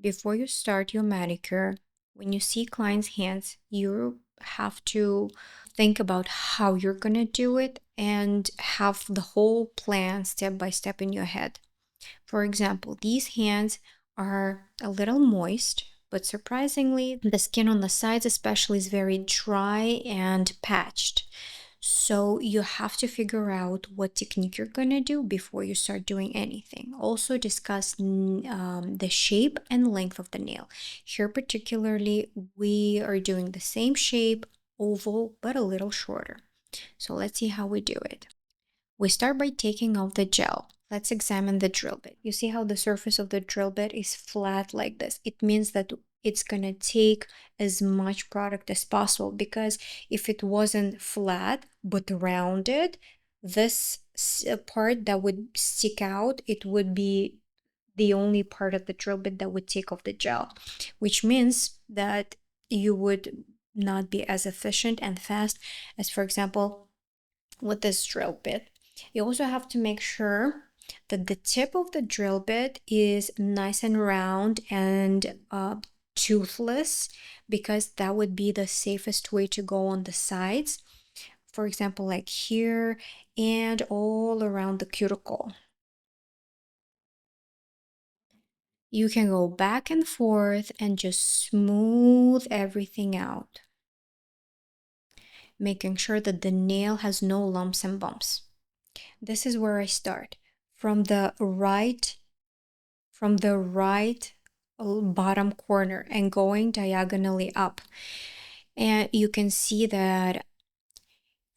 Before you start your manicure, when you see clients' hands, you have to think about how you're gonna do it and have the whole plan step by step in your head. For example, these hands are a little moist, but surprisingly, the skin on the sides especially is very dry and patched. So you have to figure out what technique you're gonna do before you start doing anything. Also discuss the shape and length of the nail. Here particularly, we are doing the same shape, oval, but a little shorter. So let's see how we do it. We start by taking off the gel. Let's examine the drill bit. You see how the surface of the drill bit is flat like this? It means that it's gonna take as much product as possible, because if it wasn't flat but rounded, this part that would stick out, it would be the only part of the drill bit that would take off the gel, which means that you would not be as efficient and fast as, for example, with this drill bit. You also have to make sure that the tip of the drill bit is nice and round and toothless, because that would be the safest way to go on the sides. For example, like here and all around the cuticle. You can go back and forth and just smooth everything out, making sure that the nail has no lumps and bumps. This is where I start. From the right bottom corner and going diagonally up. And you can see that,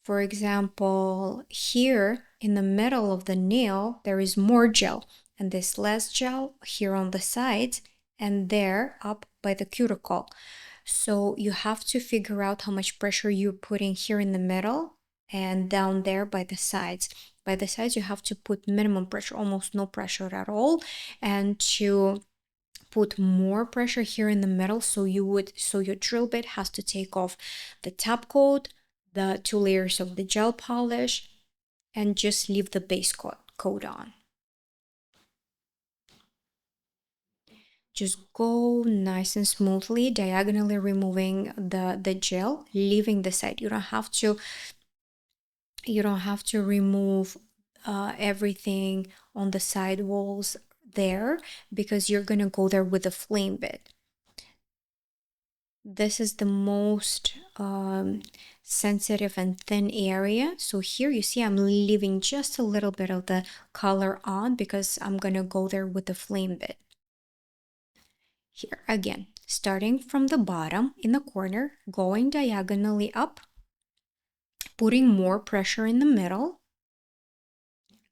for example, here in the middle of the nail, there is more gel, and this less gel here on the sides and there up by the cuticle. So you have to figure out how much pressure you're putting here in the middle and down there by the sides. By the sides, you have to put minimum pressure, almost no pressure at all, and to put more pressure here in the middle, so your drill bit has to take off the top coat, the 2 layers of the gel polish, and just leave the base coat on. Just go nice and smoothly, diagonally removing the gel, leaving the side. You don't have to remove everything on the side walls there, because you're gonna go there with a flame bit. This is the most sensitive and thin area. So here you see I'm leaving just a little bit of the color on, because I'm gonna go there with the flame bit. Here again, starting from the bottom in the corner, going diagonally up, putting more pressure in the middle,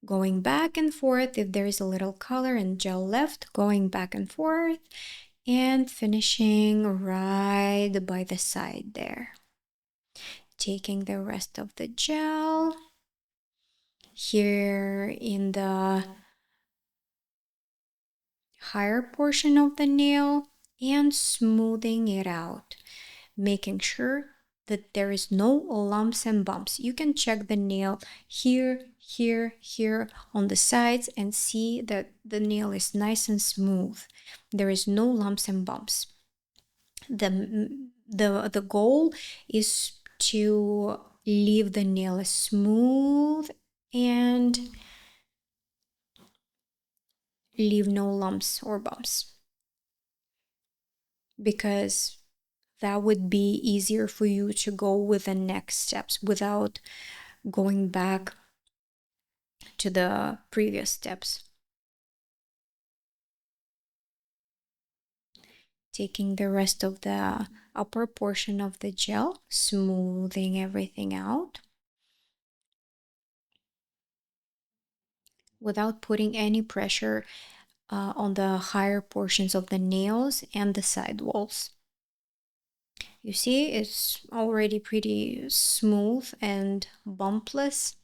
going back and forth if there is a little color and gel left, going back and forth, and finishing right by the side there. Taking the rest of the gel here in the higher portion of the nail and smoothing it out, making sure that there is no lumps and bumps. You can check the nail here, here on the sides and see that the nail is nice and smooth. There is no lumps and bumps. The goal is to leave the nail as smooth and leave no lumps or bumps, because that would be easier for you to go with the next steps without going back to the previous steps. Taking the rest of the upper portion of the gel, smoothing everything out without putting any pressure on the higher portions of the nails and the side walls. You see, it's already pretty smooth and bumpless.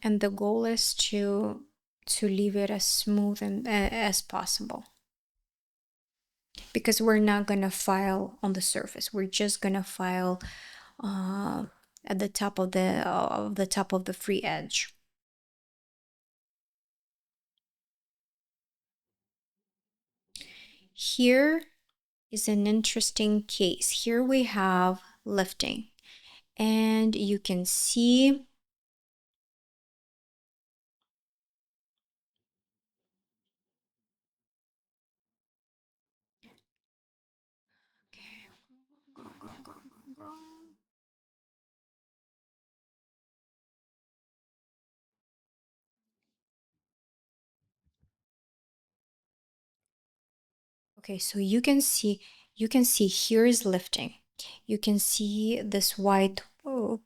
And the goal is to leave it as smooth and as possible, because we're not gonna file on the surface. We're just gonna file at the top of the free edge. Here is an interesting case. Here we have lifting, and you can see okay, so you can see here is lifting. You can see this white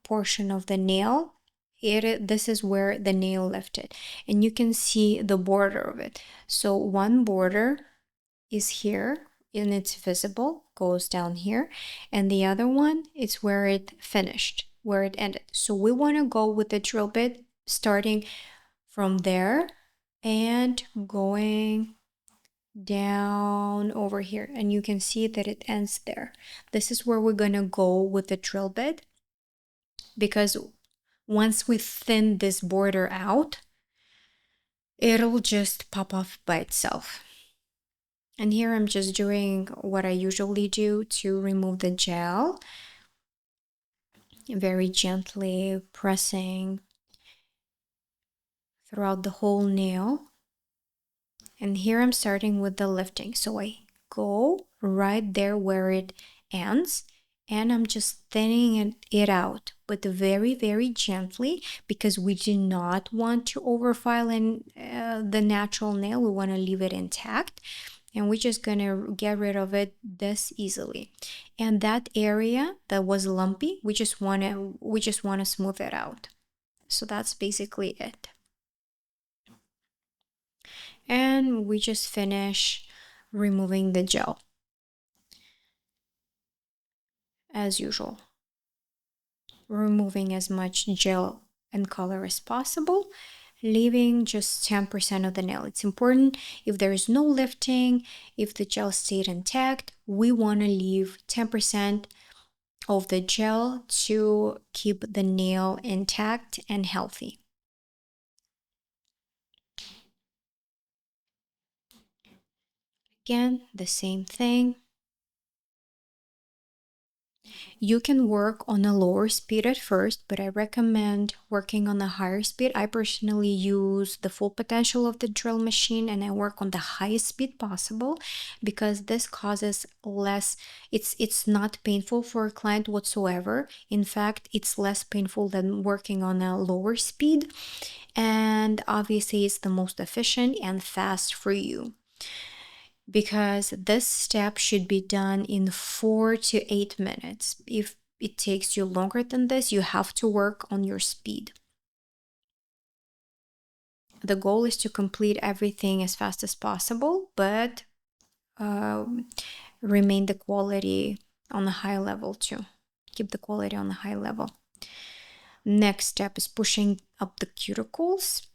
portion of the nail. This is where the nail lifted, and you can see the border of it. So one border is here and it's visible, goes down here, and the other one is where it finished, where it ended. So we want to go with the drill bit starting from there and going down over here, and you can see that it ends there. This is where we're gonna go with the drill bit, because once we thin this border out, it'll just pop off by itself. And here I'm just doing what I usually do to remove the gel, very gently pressing throughout the whole nail. And here I'm starting with the lifting. So I go right there where it ends, and I'm just thinning it out, but very, very gently, because we do not want to overfile the natural nail. We want to leave it intact, and we're just gonna get rid of it this easily. And that area that was lumpy, we just wanna smooth it out. So that's basically it. And we just finish removing the gel as usual, removing as much gel and color as possible, leaving just 10% of the nail. It's important, if there is no lifting, if the gel stayed intact, we want to leave 10% of the gel to keep the nail intact and healthy. Again, the same thing. You can work on a lower speed at first, but I recommend working on a higher speed. I personally use the full potential of the drill machine, and I work on the highest speed possible, because this causes less, it's not painful for a client whatsoever. In fact, it's less painful than working on a lower speed, and obviously it's the most efficient and fast for you, because this step should be done in 4 to 8 minutes. If it takes you longer than this, you have to work on your speed. The goal is to complete everything as fast as possible, but remain the quality on a high level too. Keep the quality on a high level. Next step is pushing up the cuticles.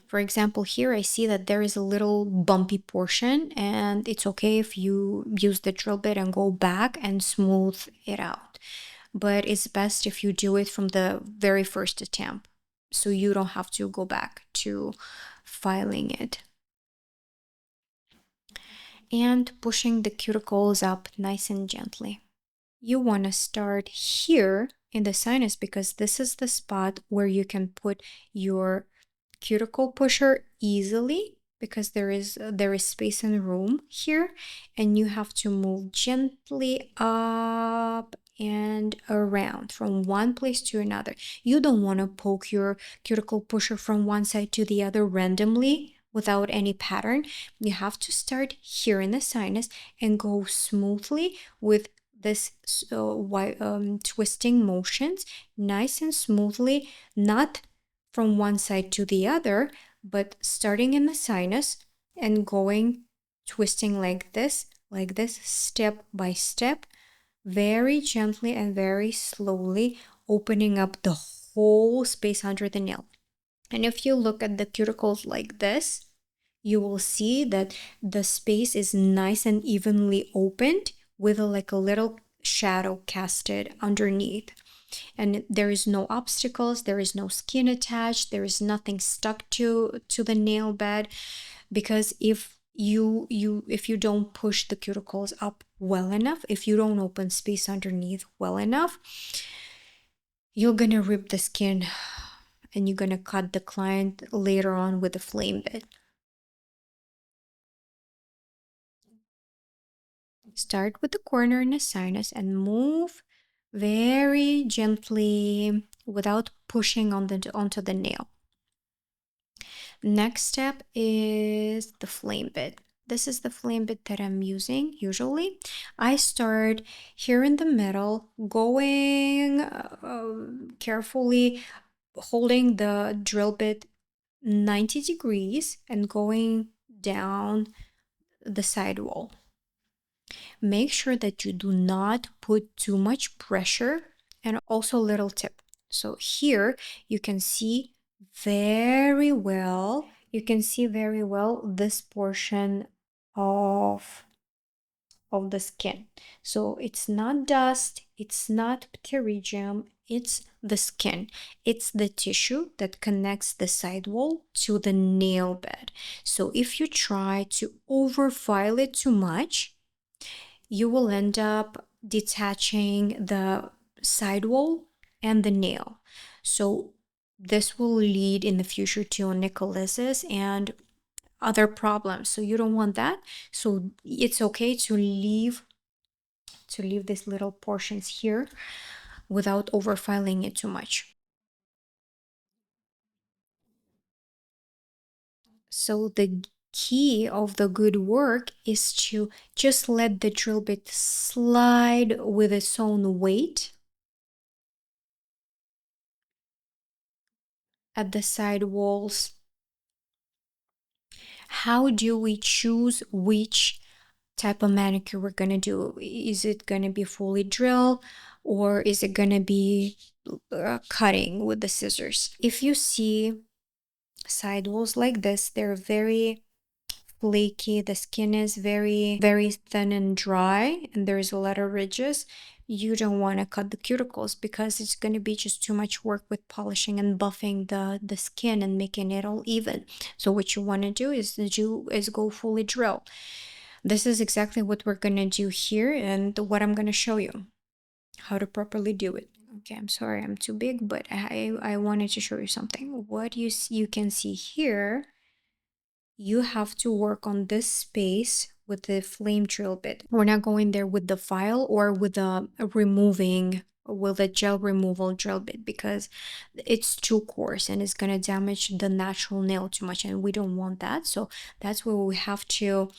For example, here I see that there is a little bumpy portion, and it's okay if you use the drill bit and go back and smooth it out. But it's best if you do it from the very first attempt, so you don't have to go back to filing it. And pushing the cuticles up nice and gently. You want to start here in the sinus, because this is the spot where you can put your cuticle pusher easily, because there is space and room here, and you have to move gently up and around from one place to another. You don't want to poke your cuticle pusher from one side to the other randomly without any pattern. You have to start here in the sinus and go smoothly with this twisting motions, nice and smoothly, not from one side to the other, but starting in the sinus and going twisting like this, step by step, very gently and very slowly, opening up the whole space under the nail. And if you look at the cuticles like this, you will see that the space is nice and evenly opened with like a little shadow casted underneath. and there is no obstacles, there is no skin attached, there is nothing stuck to the nail bed. Because if you don't push the cuticles up well enough, if you don't open space underneath well enough, you're gonna rip the skin and you're gonna cut the client later on with a flame bit. Start with the corner in the sinus and move very gently without pushing onto the nail. Next step is the flame bit. This is the flame bit that I'm using usually. I start here in the middle, going carefully, holding the drill bit 90 degrees and going down the side wall. Make sure that you do not put too much pressure, and also little tip. So here you can see very well, this portion of the skin. So it's not dust, it's not pterygium, it's the skin. It's the tissue that connects the sidewall to the nail bed. So if you try to overfile it too much, you will end up detaching the sidewall and the nail. So this will lead in the future to onycholysis and other problems. So you don't want that. So it's okay to leave these little portions here without overfiling it too much. So the key of the good work is to just let the drill bit slide with its own weight at the side walls. How do we choose which type of manicure we're gonna do? Is it gonna be fully drill, or is it gonna be cutting with the scissors? If you see side walls like this, they're very flaky, the skin is very thin and dry, and there's a lot of ridges. You don't want to cut the cuticles because it's going to be just too much work with polishing and buffing the skin and making it all even. So what you want to do is go fully drill. This is exactly what we're going to do here, and what I'm going to show you how to properly do it. Okay, I'm sorry I'm too big, but I wanted to show you something. What you can see here, you have to work on this space with the flame drill bit. We're not going there with the file or with a gel removal drill bit, because it's too coarse and it's going to damage the natural nail too much, and we don't want that. So that's where we have to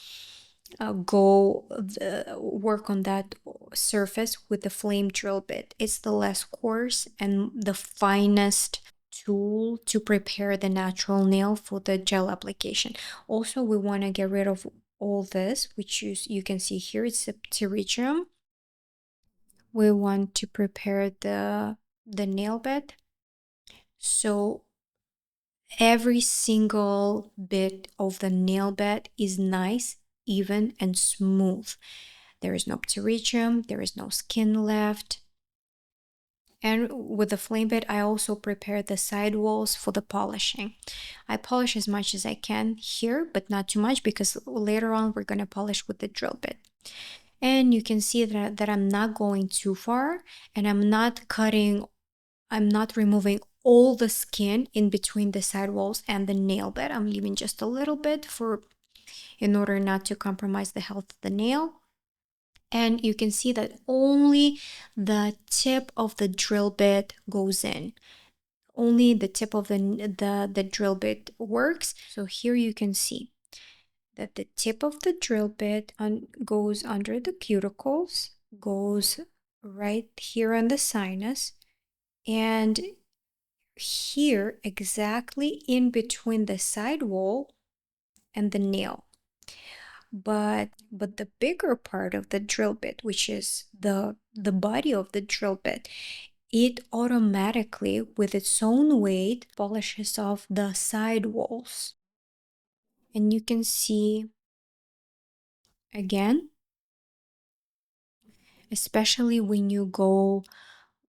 work on that surface with the flame drill bit. It's the less coarse and the finest tool to prepare the natural nail for the gel application. Also, we want to get rid of all this, which you can see here, it's a pterygium. We want to prepare the nail bed, so every single bit of the nail bed is nice, even, and smooth. There is no pterygium, there is no skin left. And with the flame bit, I also prepare the side walls for the polishing. I polish as much as I can here, but not too much, because later on we're going to polish with the drill bit. And you can see that I'm not going too far, and I'm not removing all the skin in between the side walls and the nail bed. I'm leaving just a little bit in order not to compromise the health of the nail. And you can see that only the tip of the drill bit goes in. Only the tip of the drill bit works. So here you can see that the tip of the drill bit goes under the cuticles, goes right here on the sinus, and here exactly in between the side wall and the nail. But the bigger part of the drill bit, which is the body of the drill bit, it automatically, with its own weight, polishes off the side walls. And you can see again, especially when you go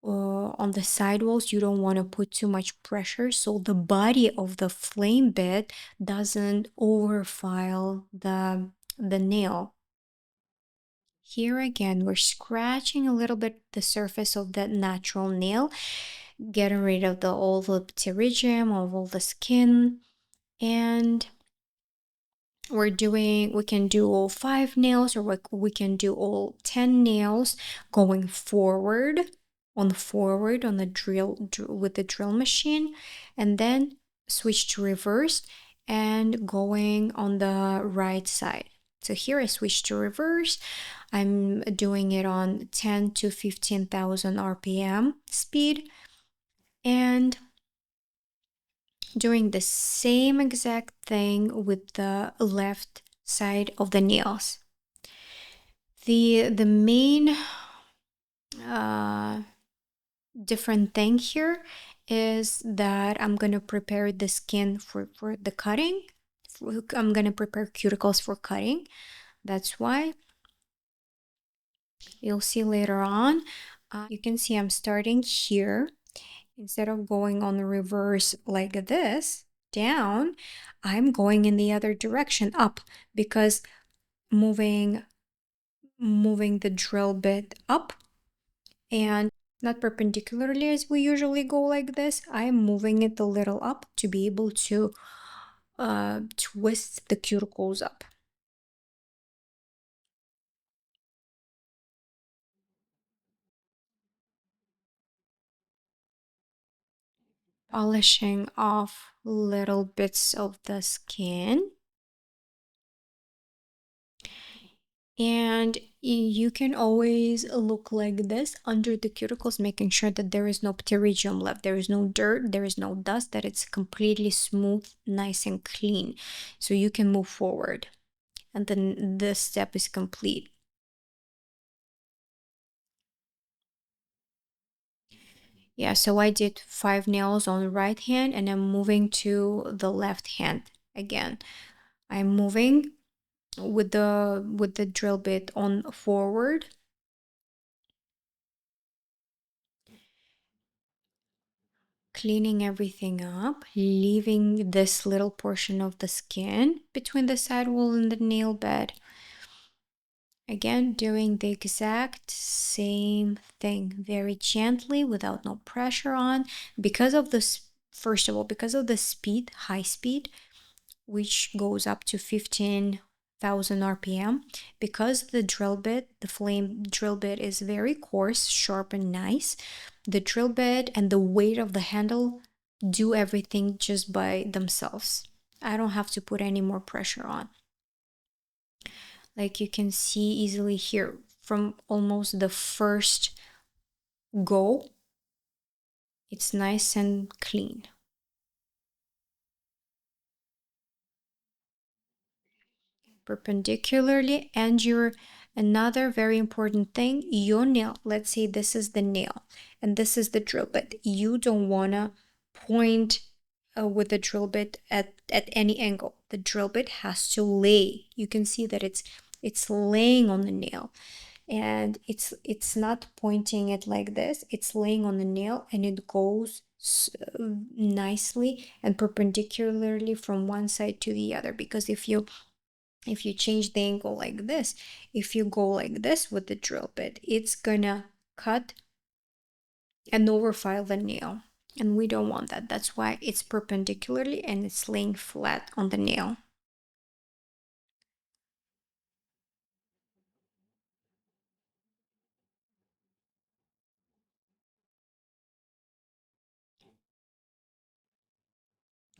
on the sidewalls, you don't want to put too much pressure so the body of the flame bit doesn't overfile the nail. Here again, we're scratching a little bit the surface of that natural nail, getting rid of all the pterygium, of all the skin, and we can do all 5 nails, or we can do all 10 nails going forward on the drill with the drill machine, and then switch to reverse and going on the right side. So here I switch to reverse. I'm doing it on 10 to 15,000 RPM speed and doing the same exact thing with the left side of the nails. The main different thing here is that I'm gonna prepare the skin for the cutting. I'm gonna prepare cuticles for cutting. That's why you'll see later on. You can see I'm starting here. Instead of going on the reverse like this down, I'm going in the other direction up, because moving the drill bit up and not perpendicularly as we usually go like this. I'm moving it a little up to be able to twist the cuticles up. Polishing off little bits of the skin. And you can always look like this under the cuticles, making sure that there is no pterygium left, there is no dirt, there is no dust, that it's completely smooth, nice and clean, so you can move forward and then this step is complete. Yeah, so I did 5 nails on the right hand and I'm moving to the left hand again. I'm moving with the drill bit on forward, cleaning everything up, leaving this little portion of the skin between the sidewall and the nail bed. Again, doing the exact same thing, very gently, without no pressure on, because of this, first of all, because of the speed, high speed, which goes up to 15,000 RPM, because the drill bit, the flame drill bit, is very coarse, sharp and nice. The drill bit and the weight of the handle do everything just by themselves. I don't have to put any more pressure on. Like you can see easily here from almost the first go, it's nice and clean. Perpendicularly, and your another very important thing, your nail, let's say this is the nail and this is the drill bit, you don't want to point with the drill bit at any angle. The drill bit has to lay. You can see that it's laying on the nail, and it's not pointing it like this, it's laying on the nail, and it goes nicely and perpendicularly from one side to the other. Because if you change the angle like this, if you go like this with the drill bit, it's gonna cut and overfile the nail, and we don't want that. That's why it's perpendicularly and it's laying flat on the nail.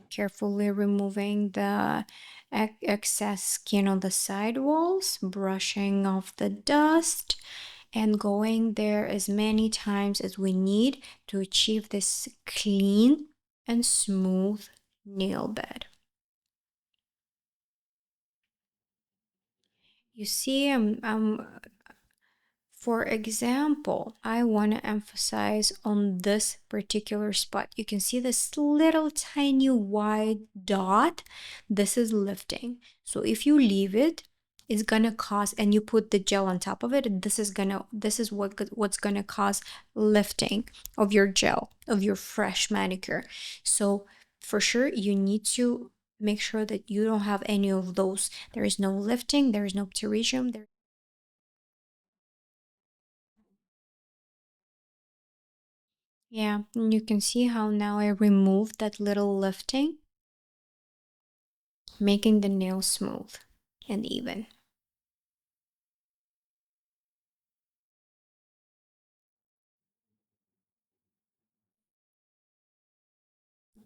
Carefully removing the excess skin on the side walls, brushing off the dust, and going there as many times as we need to achieve this clean and smooth nail bed. You see, for example, I want to emphasize on this particular spot. You can see this little tiny white dot. This is lifting. So if you leave it, is gonna cause, and you put the gel on top of it, and this is what's gonna cause lifting of your gel, of your fresh manicure. So for sure you need to make sure that you don't have any of those. There is no lifting, there is no pterygium there. Yeah, and you can see how now I removed that little lifting, making the nail smooth and even.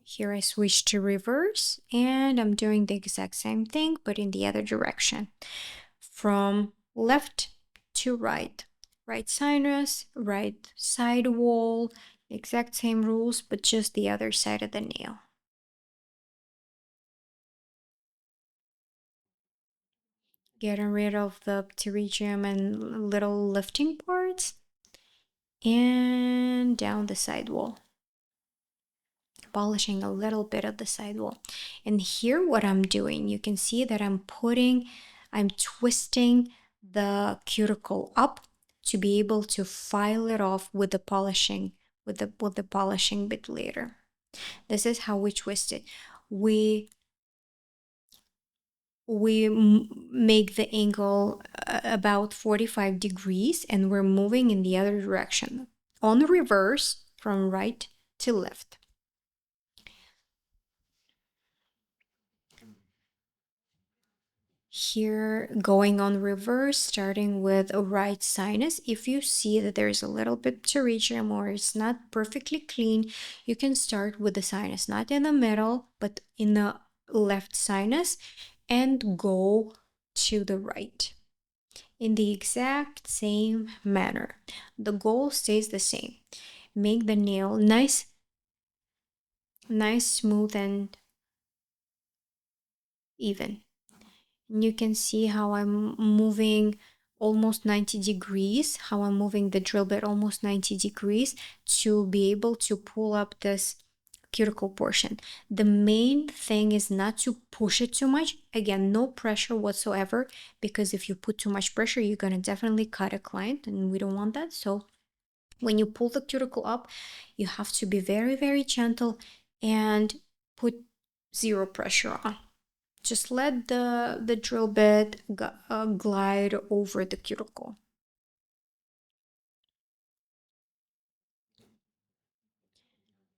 Here I switch to reverse, and I'm doing the exact same thing but in the other direction, from left to right. Right sinus, right side wall, exact same rules but just the other side of the nail. Getting rid of the pterygium and little lifting parts, and down the sidewall, polishing a little bit of the sidewall. And here what I'm doing, you can see that I'm twisting the cuticle up to be able to file it off with the polishing, with the polishing bit later. This is how we twist it. We make the angle about 45 degrees, and we're moving in the other direction on the reverse from right to left. Here, going on reverse, starting with a right sinus. If you see that there's a little bit pterygium or it's not perfectly clean, you can start with the sinus, not in the middle but in the left sinus, and go to the right in the exact same manner. The goal stays the same. Make the nail nice, smooth, and even. And you can see how I'm moving almost 90 degrees, how I'm moving the drill bit almost 90 degrees to be able to pull up this cuticle portion. The main thing is not to push it too much. Again, no pressure whatsoever, because if you put too much pressure, you're gonna definitely cut a client, and we don't want that. So when you pull the cuticle up, you have to be very, very gentle and put zero pressure on. Just let the drill bit glide over the cuticle.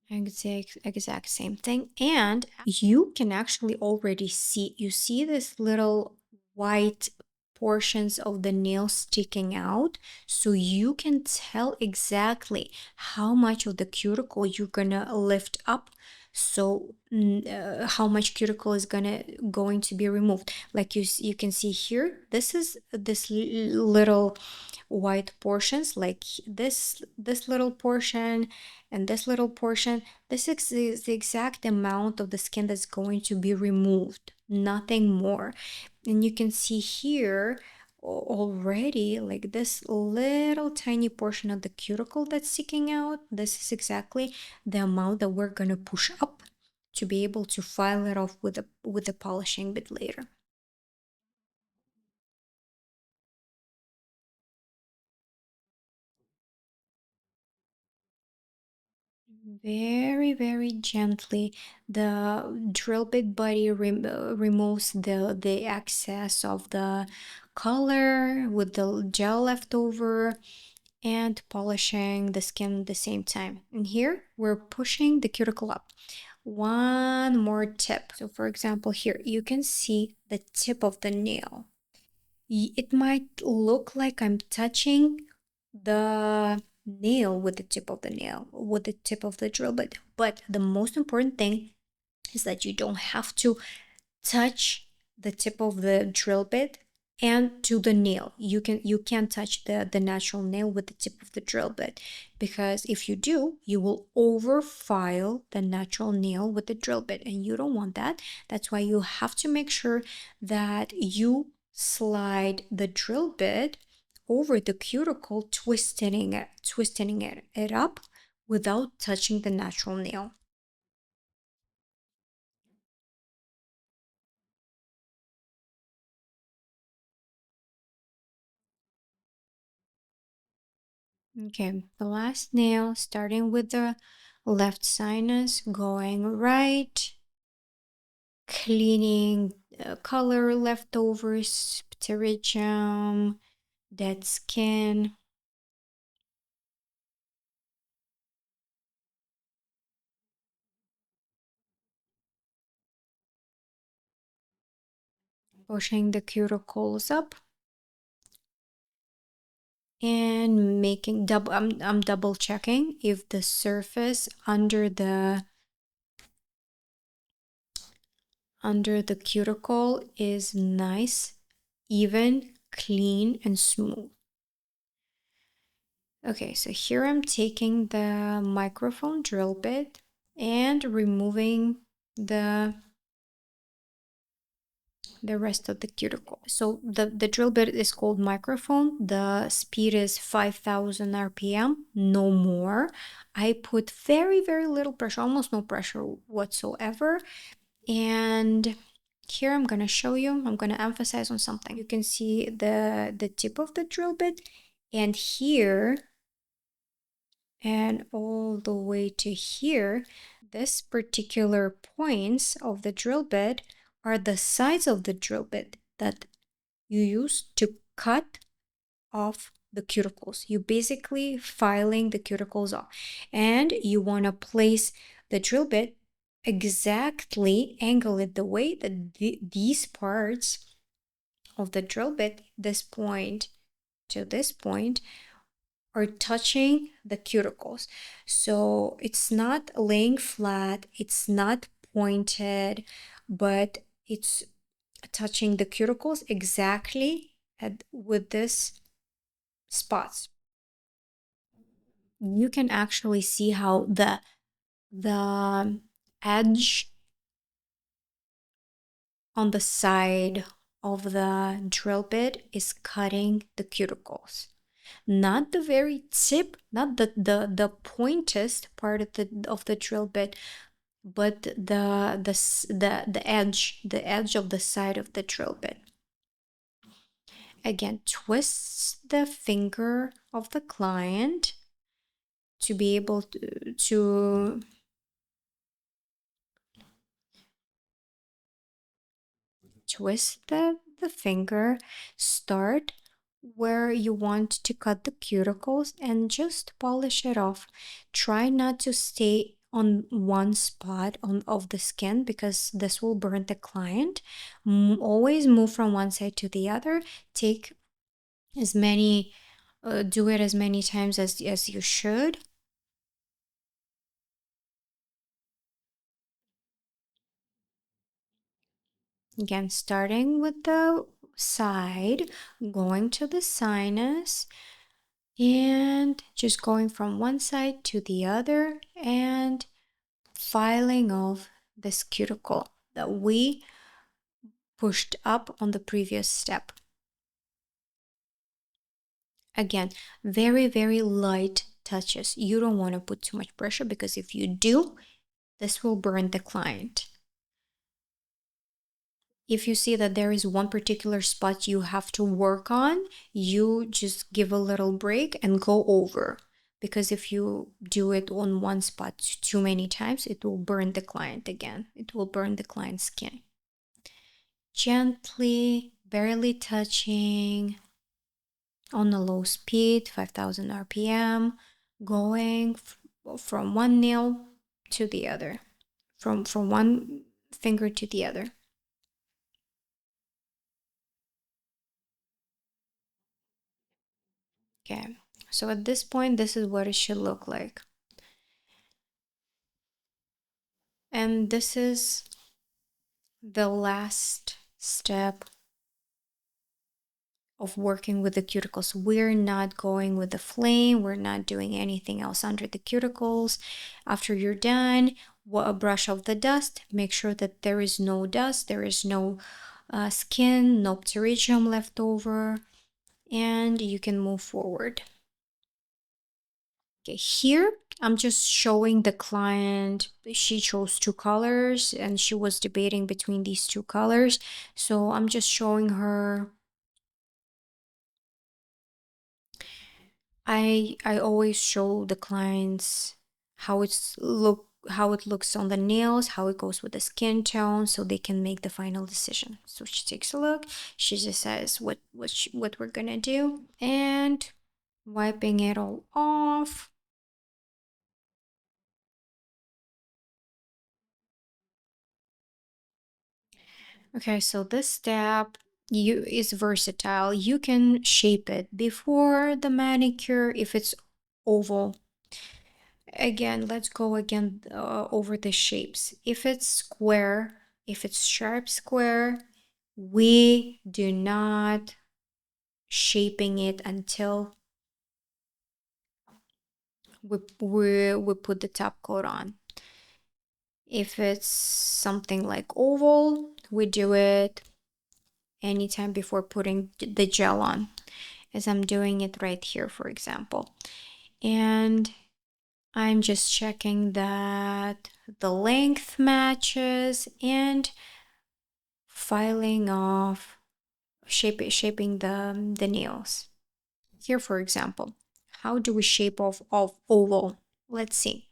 Exact same thing. And you can actually already see, you see this little white portions of the nail sticking out, so you can tell exactly how much of the cuticle you're gonna lift up, so how much cuticle is going to be removed. Like you can see here, this is this little white portions, like this little portion and this little portion. This is the exact amount of the skin that's going to be removed, nothing more. And you can see here already, like this little tiny portion of the cuticle that's sticking out. This is exactly the amount that we're gonna push up to be able to file it off with the polishing bit later. Very, very gently, the drill bit body removes the excess of the color with the gel left over, and polishing the skin at the same time. And here we're pushing the cuticle up. One more tip. So for example, here you can see the tip of the nail. It might look like I'm touching the nail with the tip of the nail, with the tip of the drill bit. But the most important thing is that you don't have to touch the tip of the drill bit and to the nail. You can touch the natural nail with the tip of the drill bit, because if you do, you will overfile the natural nail with the drill bit, and you don't want that. That's why you have to make sure that you slide the drill bit over the cuticle, twisting it up without touching the natural nail. Okay, the last nail, starting with the left sinus, going right, cleaning color leftovers, pterygium, dead skin. Pushing the cuticles up and making double. I'm double checking if the surface under the cuticle is nice, even, clean, and smooth. Okay, so here I'm taking the microphone drill bit and removing the the rest of the cuticle. So the drill bit is called microphone. The speed is 5,000 RPM, no more. I put very, very little pressure, almost no pressure whatsoever. And here I'm gonna show you, I'm gonna emphasize on something. You can see the tip of the drill bit, and here and all the way to here, this particular points of the drill bit are the sides of the drill bit that you use to cut off the cuticles. You basically filing the cuticles off, and you want to place the drill bit exactly, angle it the way that these parts of the drill bit, this point to this point, are touching the cuticles. So it's not laying flat, it's not pointed, but it's touching the cuticles exactly with this spots. You can actually see how the edge on the side of the drill bit is cutting the cuticles. Not the very tip, not the pointest part of the drill bit, but the edge of the side of the drill bit. Again, twist the finger of the client to be able to twist the finger, start where you want to cut the cuticles and just polish it off. Try not to stay on one spot of the skin because this will burn the client. Always move from one side to the other. Take as many, do it as many times as you should. Again, starting with the side, going to the sinus, and just going from one side to the other and filing off this cuticle that we pushed up on the previous step. Again, very, very light touches. You don't want to put too much pressure because if you do, this will burn the client. If you see that there is one particular spot you have to work on, you just give a little break and go over. Because if you do it on one spot too many times, it will burn the client again. It will burn the client's skin. Gently, barely touching on a low speed, 5,000 RPM, going from one nail to the other, from one finger to the other. Okay, so at this point, this is what it should look like. And this is the last step of working with the cuticles. We're not going with the flame. We're not doing anything else under the cuticles. After you're done, brush off the dust. Make sure that there is no dust. There is no skin, no pterygium left over. And you can move forward. Okay, here I'm just showing the client. She chose two colors and she was debating between these two colors. So I'm just showing her I always show the clients how it looks on the nails, how it goes with the skin tone, so they can make the final decision. So she takes a look. She just says what we're gonna do, and wiping it all off. Okay, so this step you is versatile. You can shape it before the manicure if it's oval. Again, let's go again over the shapes. If it's square, if it's sharp square, we do not shaping it until we put the top coat on. If it's something like oval, we do it anytime before putting the gel on, as I'm doing it right here, for example. And I'm just checking that the length matches and filing off, shaping the nails. Here, for example, how do we shape off of oval? Let's see.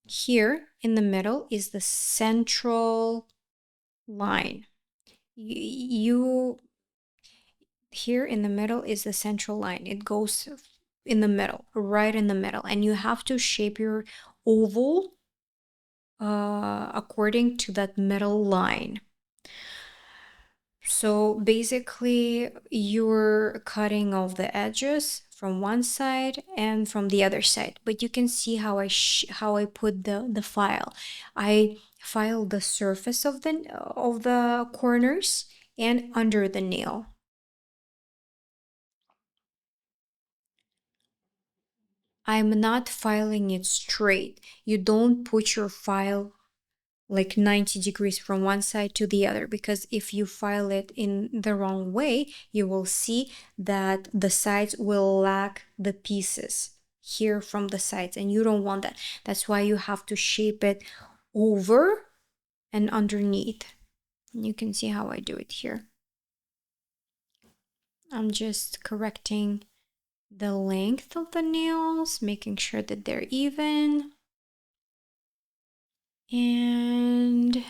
Here in the middle is the central line. You here in the middle is the central line. It goes in the middle, right in the middle, and you have to shape your oval according to that middle line. So basically, you're cutting off the edges from one side and from the other side. But you can see how I put the file. I file the surface of the corners and under the nail. I'm not filing it straight. You don't put your file like 90 degrees from one side to the other, because if you file it in the wrong way, you will see that the sides will lack the pieces here from the sides, and you don't want that. That's why you have to shape it over and underneath. You can see how I do it here. I'm just correcting the length of the nails, making sure that they're even. And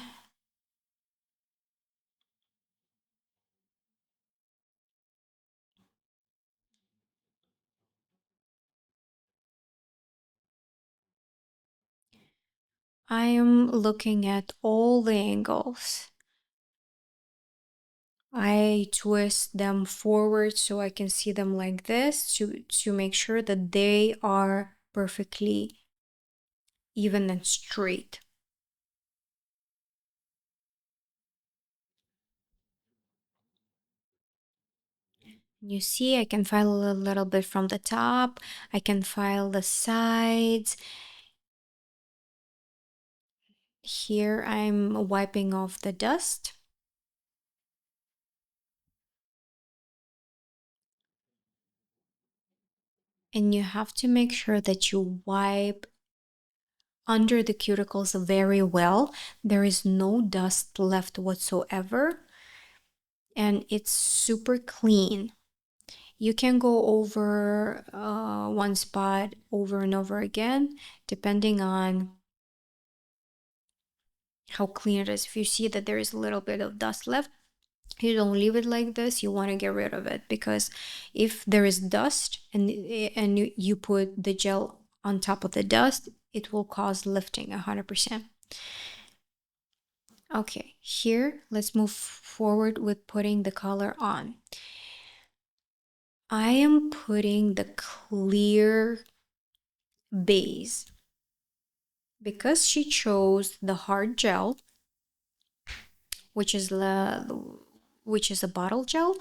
I am looking at all the angles. I twist them forward so I can see them like this to make sure that they are perfectly even and straight. You see, I can file a little bit from the top. I can file the sides. Here I'm wiping off the dust. And you have to make sure that you wipe under the cuticles very well. There is no dust left whatsoever, and it's super clean. You can go over one spot over and over again, depending on how clean it is. If you see that there is a little bit of dust left, you don't leave it like this. You want to get rid of it, because if there is dust and you put the gel on top of the dust, it will cause lifting 100%. Okay, here let's move forward with putting the color on. I am putting the clear base because she chose the hard gel, which is a bottle gel.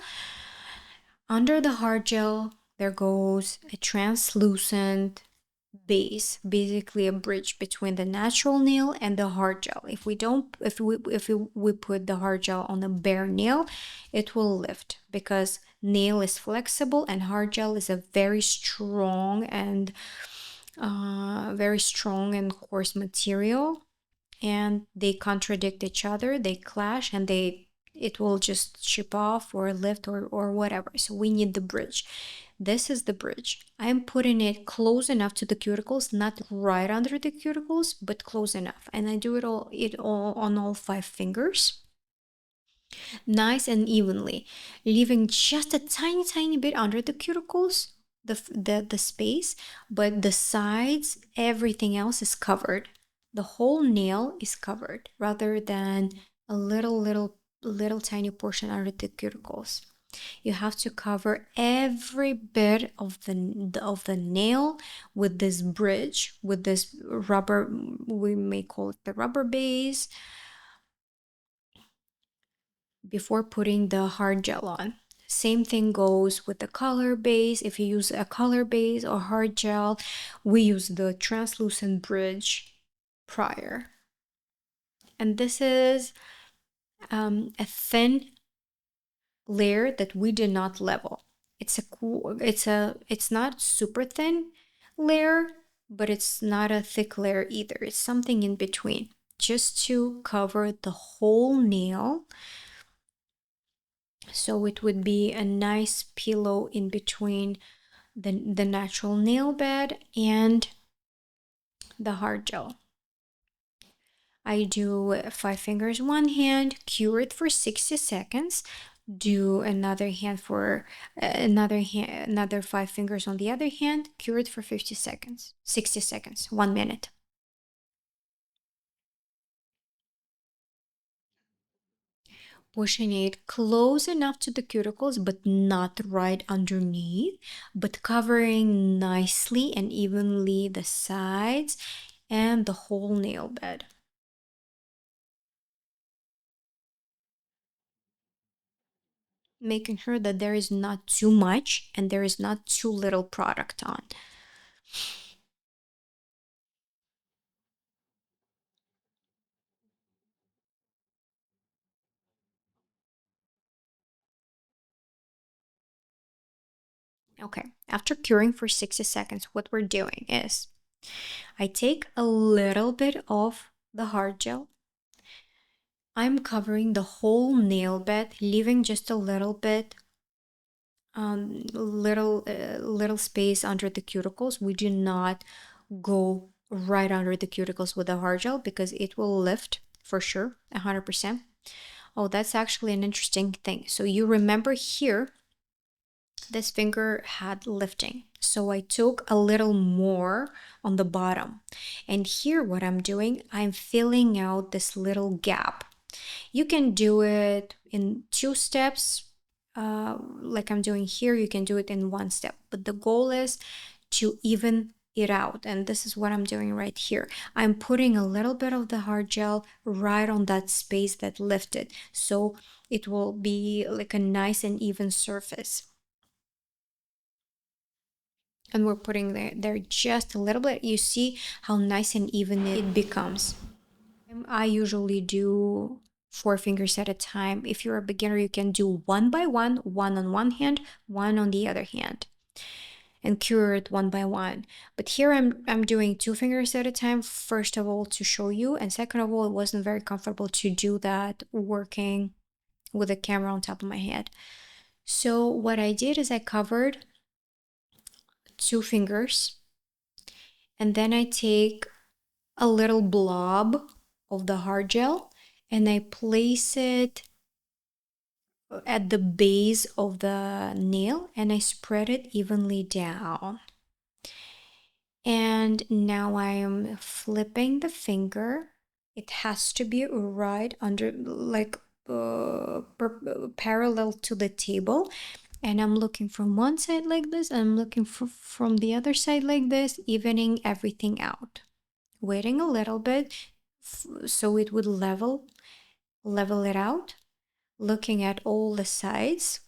Under the hard gel, there goes a translucent base, basically a bridge between the natural nail and the hard gel. If we put the hard gel on a bare nail, it will lift, because nail is flexible and hard gel is a very strong and coarse material, and they contradict each other, they clash, and they it will just chip off or lift or whatever. So we need the bridge. This is the bridge. I'm putting it close enough to the cuticles, not right under the cuticles, but close enough. And I do it all on all 5 fingers, nice and evenly, leaving just a tiny bit under the cuticles, the space, but the sides, everything else is covered. The whole nail is covered rather than a little tiny portion under the cuticles. You have to cover every bit of the nail with this bridge, with this rubber, we may call it the rubber base, before putting the hard gel on. Same thing goes with the color base. If you use a color base or hard gel, we use the translucent bridge prior. And this is a thin layer that we did not level. It's not super thin layer, but it's not a thick layer either. It's something in between, just to cover the whole nail. So it would be a nice pillow in between the natural nail bed and the hard gel. I do 5 fingers one hand, cure it for 60 seconds, do another hand for another 5 fingers on the other hand, cure it for 50 seconds, 60 seconds, 1 minute. Pushing it close enough to the cuticles, but not right underneath, but covering nicely and evenly the sides and the whole nail bed. Making sure that there is not too much and there is not too little product on. Okay, after curing for 60 seconds, what we're doing is I take a little bit of the hard gel. I'm covering the whole nail bed, leaving just a little bit, little space under the cuticles. We do not go right under the cuticles with the hard gel because it will lift for sure, 100%. Oh, that's actually an interesting thing. So you remember here, this finger had lifting. So I took a little more on the bottom. And here what I'm doing, I'm filling out this little gap. You can do it in 2 steps, like I'm doing here. You can do it in 1 step, but the goal is to even it out. And this is what I'm doing right here. I'm putting a little bit of the hard gel right on that space that lifted. So it will be like a nice and even surface. And we're putting there just a little bit. You see how nice and even it becomes. I usually do 4 fingers at a time. If you're a beginner, you can do one by one on one hand, one on the other hand, and cure it one by one. But here I'm doing 2 fingers at a time, first of all to show you, and second of all, it wasn't very comfortable to do that working with a camera on top of my head. So what I did is I covered 2 fingers, and then I take a little blob of the hard gel and I place it at the base of the nail and I spread it evenly down. And now I am flipping the finger. It has to be right under, like parallel to the table. And I'm looking from one side like this, and I'm looking from the other side like this, evening everything out. Waiting a little bit so it would level it out, looking at all the sides.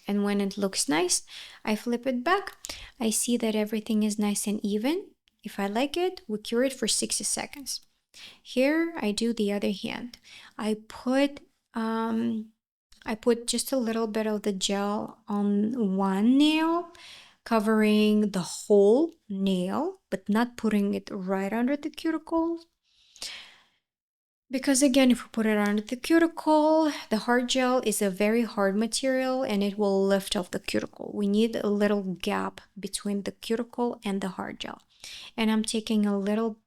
And when it looks nice, I flip it back. I see that everything is nice and even. If I like it, we cure it for 60 seconds. Here I do the other hand. I put just a little bit of the gel on one nail, covering the whole nail, but not putting it right under the cuticle. Because again, if we put it under the cuticle, the hard gel is a very hard material and it will lift off the cuticle. We need a little gap between the cuticle and the hard gel. And I'm taking a little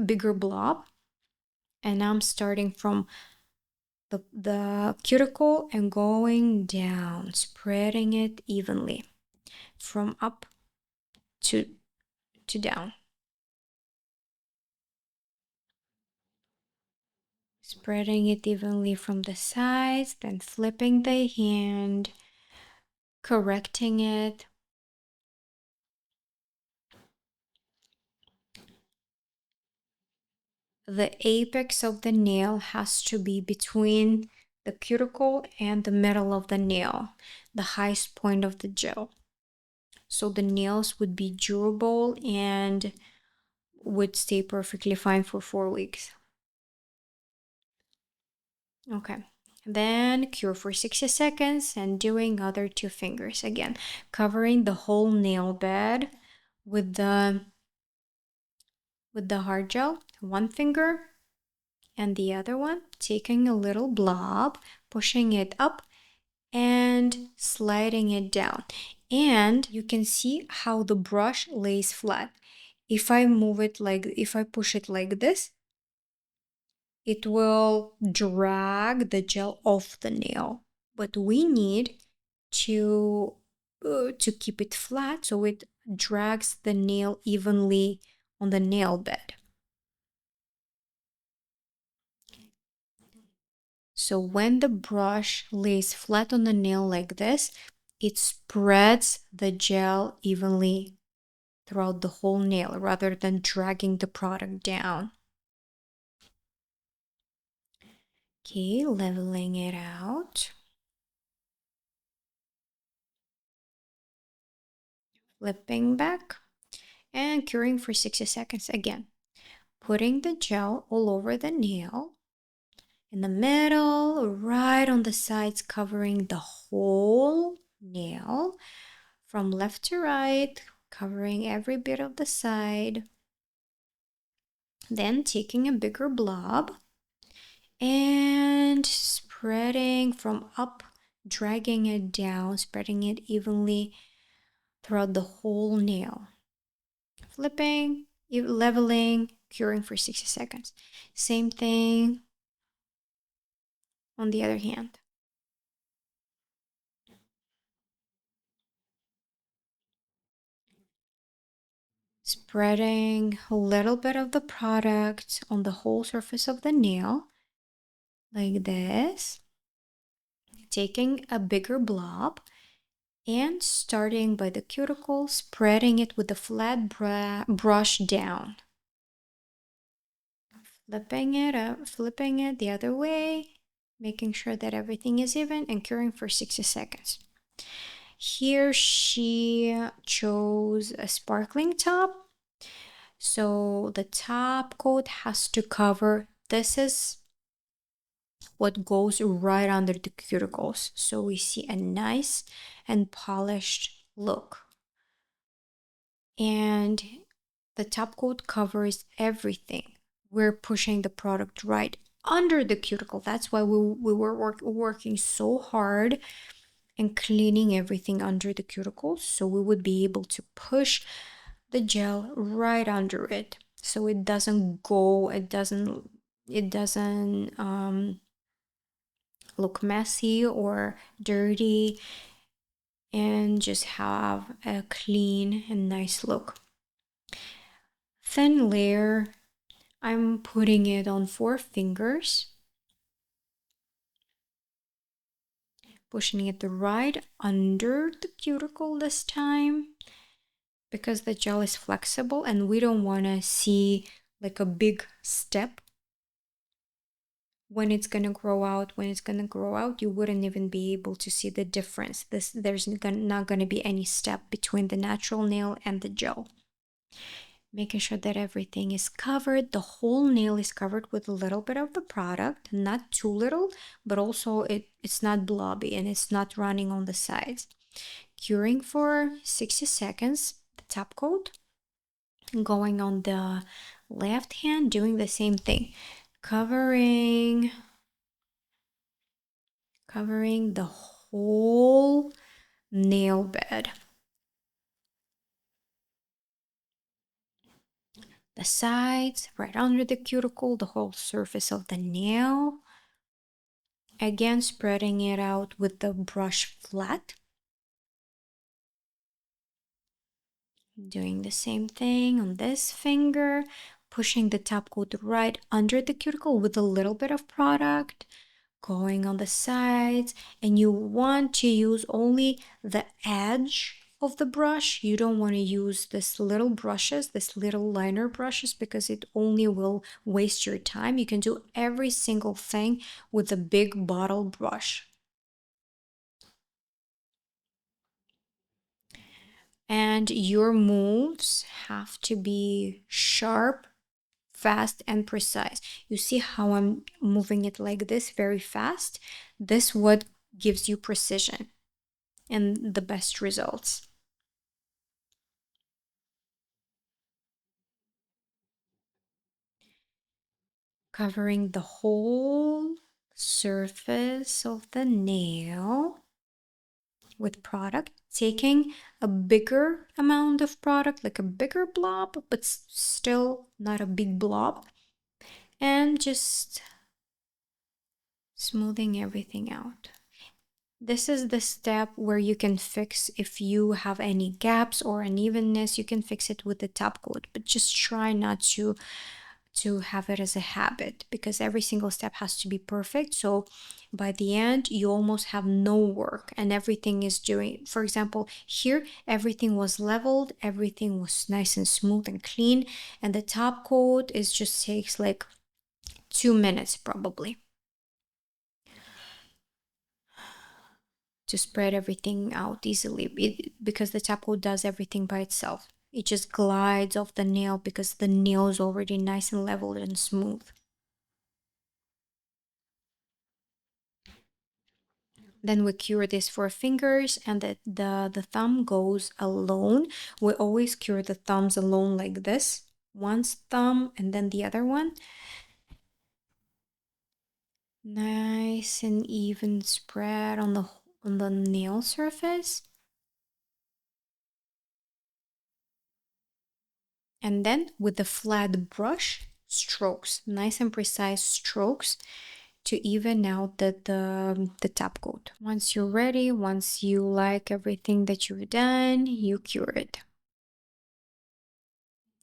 bigger blob, and I'm starting from the cuticle and going down, spreading it evenly from up to down. Spreading it evenly from the sides, then flipping the hand, correcting it. The apex of the nail has to be between the cuticle and the middle of the nail, the highest point of the gel. So the nails would be durable and would stay perfectly fine for 4 weeks. Okay. Then cure for 60 seconds and doing other 2 fingers again, covering the whole nail bed with the hard gel, 1 finger and the other one, taking a little blob, pushing it up and sliding it down. And you can see how the brush lays flat. If I push it like this, it will drag the gel off the nail. But we need to keep it flat so it drags the nail evenly on the nail bed. So when the brush lays flat on the nail like this, it spreads the gel evenly throughout the whole nail rather than dragging the product down. Okay, leveling it out. Flipping back and curing for 60 seconds again. Putting the gel all over the nail, in the middle, right on the sides, covering the whole nail from left to right, covering every bit of the side. Then taking a bigger blob and spreading from up, dragging it down, spreading it evenly throughout the whole nail. Flipping, leveling, curing for 60 seconds. Same thing on the other hand. Spreading a little bit of the product on the whole surface of the nail, like this. Taking a bigger blob and starting by the cuticle, spreading it with the flat brush down. Flipping it up, flipping it the other way, making sure that everything is even, and curing for 60 seconds. Here she chose a sparkling top. So the top coat has to cover, this is what goes right under the cuticles. So we see a nice and polished look. And the top coat covers everything. We're pushing the product right under the cuticle. That's why we were working so hard and cleaning everything under the cuticles, so we would be able to push the gel right under it, so it doesn't look messy or dirty, and just have a clean and nice look. Thin layer, I'm putting it on 4 fingers, pushing it right under the cuticle this time, because the gel is flexible and we don't want to see like a big step when it's gonna grow out. When it's gonna grow out, you wouldn't even be able to see the difference. There's not gonna be any step between the natural nail and the gel. Making sure that everything is covered. The whole nail is covered with a little bit of the product, not too little, but also it's not blobby and it's not running on the sides. Curing for 60 seconds, the top coat, Going on the left hand, doing the same thing, covering the whole nail bed. The sides, right under the cuticle, the whole surface of the nail. Again, spreading it out with the brush flat. Doing the same thing on this finger, pushing the top coat right under the cuticle with a little bit of product, going on the sides, and you want to use only the edge of the brush. You don't want to use this little brushes, this little liner brushes, because it only will waste your time. You can do every single thing with a big bottle brush. And your moves have to be sharp, fast, and precise. You see how I'm moving it like this, very fast? This what gives you precision and the best results. Covering the whole surface of the nail with product, taking a bigger amount of product, like a bigger blob, but still not a big blob, and just smoothing everything out. This is the step where you can fix if you have any gaps or unevenness. You can fix it with the top coat, but just try not to have it as a habit, because every single step has to be perfect. So by the end, you almost have no work and everything is doing. For example, here everything was leveled, everything was nice and smooth and clean, and the top coat is just takes like 2 minutes probably to spread everything out easily, because the top coat does everything by itself. It just glides off the nail because the nail is already nice and leveled and smooth. Then we cure this for fingers, and the thumb goes alone. We always cure the thumbs alone like this. One thumb and then the other one. Nice and even spread on the nail surface. And then with the flat brush, strokes, nice and precise strokes to even out the top coat. Once you're ready, once you like everything that you've done, you cure it.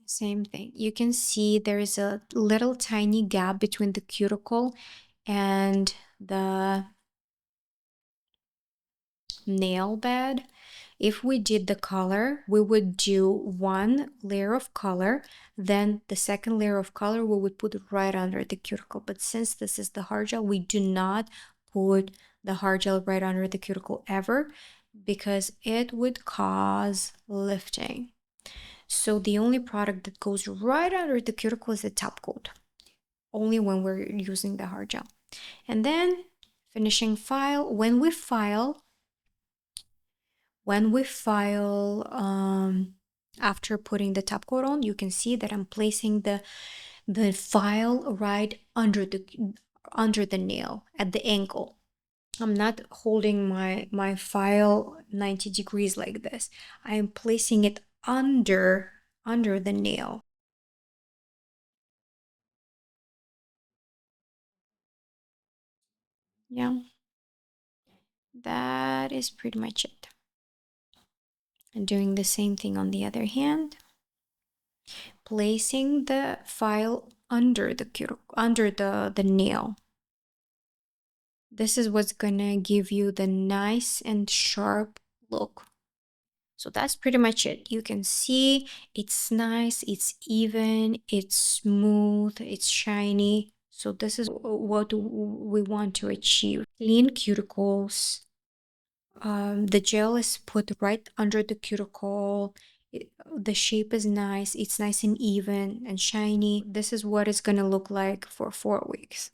Same thing. You can see there is a little tiny gap between the cuticle and the nail bed. If we did the color, we would do one layer of color, then the second layer of color we would put right under the cuticle. But since this is the hard gel, we do not put the hard gel right under the cuticle ever, because it would cause lifting. So the only product that goes right under the cuticle is the top coat, only when we're using the hard gel. And then finishing file, when we file, after putting the top coat on, you can see that I'm placing the file right under the nail at the ankle. I'm not holding my file 90 degrees like this. I am placing it under the nail. Yeah, that is pretty much it. And doing the same thing on the other hand, placing the file under the nail. This is what's gonna give you the nice and sharp look. So that's pretty much it. You can see it's nice, it's even, it's smooth, it's shiny. So this is what we want to achieve. Clean cuticles. The gel is put right under the cuticle. The shape is nice. It's nice and even and shiny. This is what it's gonna look like for 4 weeks.